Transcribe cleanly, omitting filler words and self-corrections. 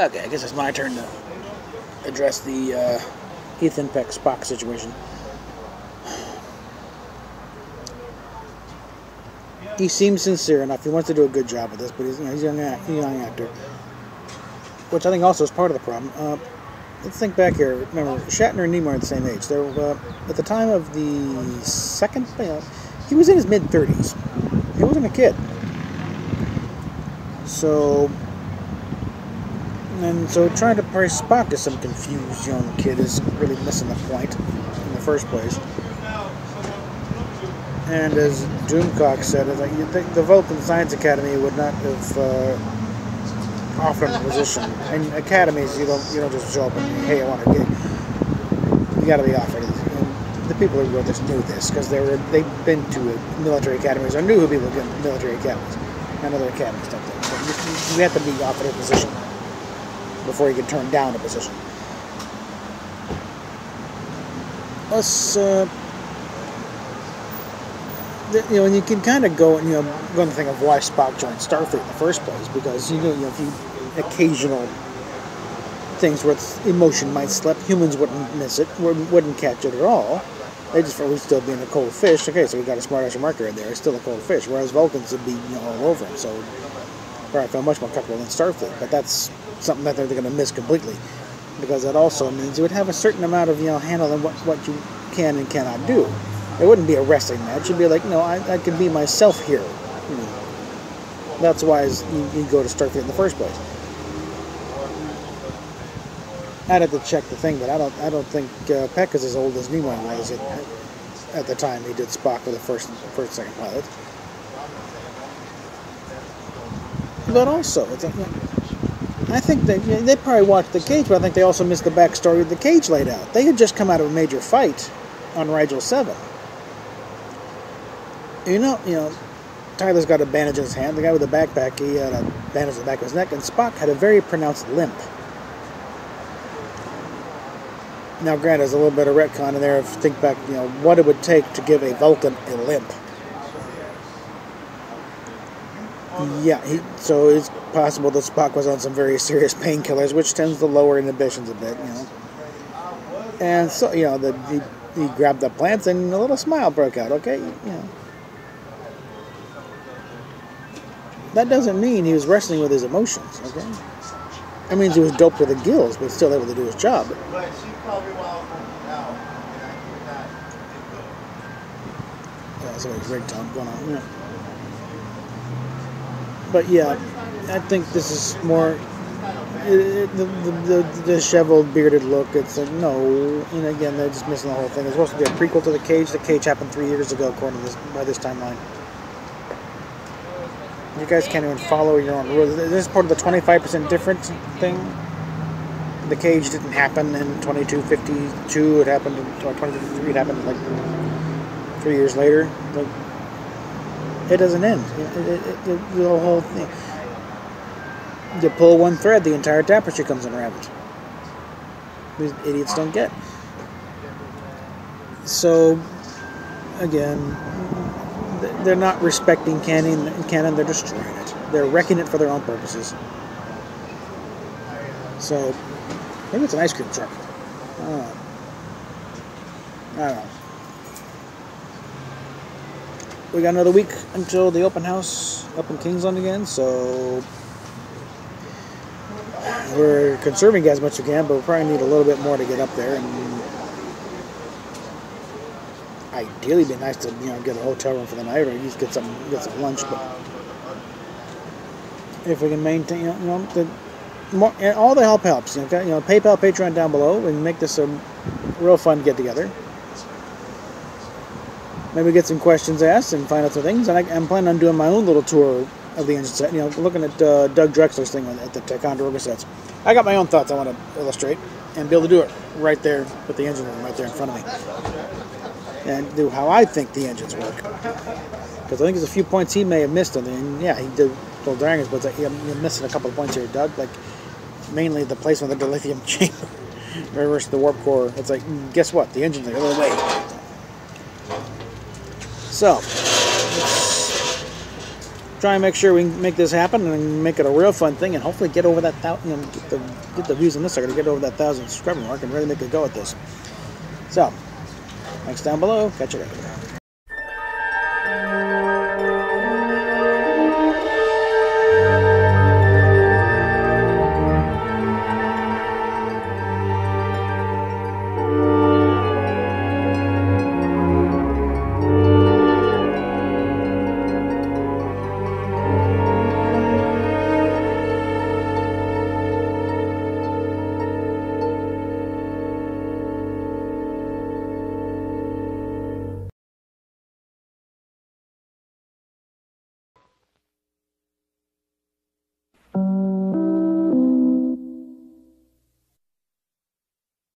Okay, I guess it's my turn to address the Ethan Peck Spock situation. He seems sincere enough. He wants to do a good job with this, but he's a young actor, which I think also is part of the problem. Let's think back here. Remember, Shatner and Nimoy are the same age. They were at the time of the second. He was in his mid-30s. He wasn't a kid. So trying to play Spock as some confused young kid is really missing the point in the first place. And as Doomcock said, you'd think the Vulcan Science Academy would not have offered him a position. And academies, you don't just show up and hey, I want to get. You got to be offered. And the people who wrote this knew this because they've been to military academies or knew who people get military academies and other academies stuff. So you have to be offered a position before you can turn down a position. Let's. And you can kind of go and go and think of why Spock joined Starfleet in the first place, because if you occasional things where emotion might slip, humans wouldn't miss it, wouldn't catch it at all. They just probably still being a cold fish. Okay, so we got a smart-ass marker in there. It's still a cold fish, whereas Vulcans would be all over him. So probably feel much more comfortable in Starfleet, but that's something that they're going to miss completely, because that also means you would have a certain amount of handling what you can and cannot do. It wouldn't be a wrestling match. You'd be like, no, I can be myself here. That's why you go to Starfleet in the first place. I'd have to check the thing, but I don't think Peck is as old as Nimoy was at the time he did Spock with the first second pilot. But also, I think they probably watched The Cage, but I think they also missed the backstory The Cage laid out. They had just come out of a major fight on Rigel 7. Tyler's got a bandage in his hand. The guy with the backpack, he had a bandage in the back of his neck, and Spock had a very pronounced limp. Now, granted, there's a little bit of retcon in there. If you think back, what it would take to give a Vulcan a limp. Yeah, so it's possible that Spock was on some very serious painkillers, which tends to lower inhibitions a bit, And so, he grabbed the plants and a little smile broke out, okay? That doesn't mean he was wrestling with his emotions, okay? That means he was doped to the gills, but still able to do his job. Somebody's ringtone going on, But yeah, I think this is more the disheveled, bearded look. It's like, no, again, they're just missing the whole thing. It's supposed to be a prequel to The Cage. The Cage happened 3 years ago, according to by this timeline. You guys can't even follow your own rules. This is part of the 25% difference thing. The Cage didn't happen in 2252. It happened in 2053. It happened like 3 years later. Like, it doesn't end. The whole thing. You pull one thread, the entire tapestry comes unraveled. These idiots don't get. So, again, they're not respecting canon. They're destroying it. They're wrecking it for their own purposes. So, maybe it's an ice cream truck. I don't know. We got another week until the open house up in Kingsland again, so we're conserving as much as we can, but we'll probably need a little bit more to get up there. And ideally, it'd be nice to get a hotel room for the night, or at least get some lunch. But if we can maintain, and all the help helps. Okay, PayPal, Patreon down below, and make this a real fun get together. Maybe get some questions asked and find out some things. And I'm planning on doing my own little tour of the engine set. Looking at Doug Drexler's thing at the Ticonderoga sets. I got my own thoughts I want to illustrate and be able to do it right there with the engine room right there in front of me. And do how I think the engines work. Because I think there's a few points he may have missed on it. And yeah, he did little dragons, but it's like, you're missing a couple of points here, Doug. Like, mainly the placement of the dilithium chamber versus the warp core. It's like, guess what? The engine's like a little way. So, let's try and make sure we can make this happen and make it a real fun thing, and hopefully get over that get the views on this. I gotta get over that 1,000 subscriber mark and really make a go at this. So, links down below. Catch you later.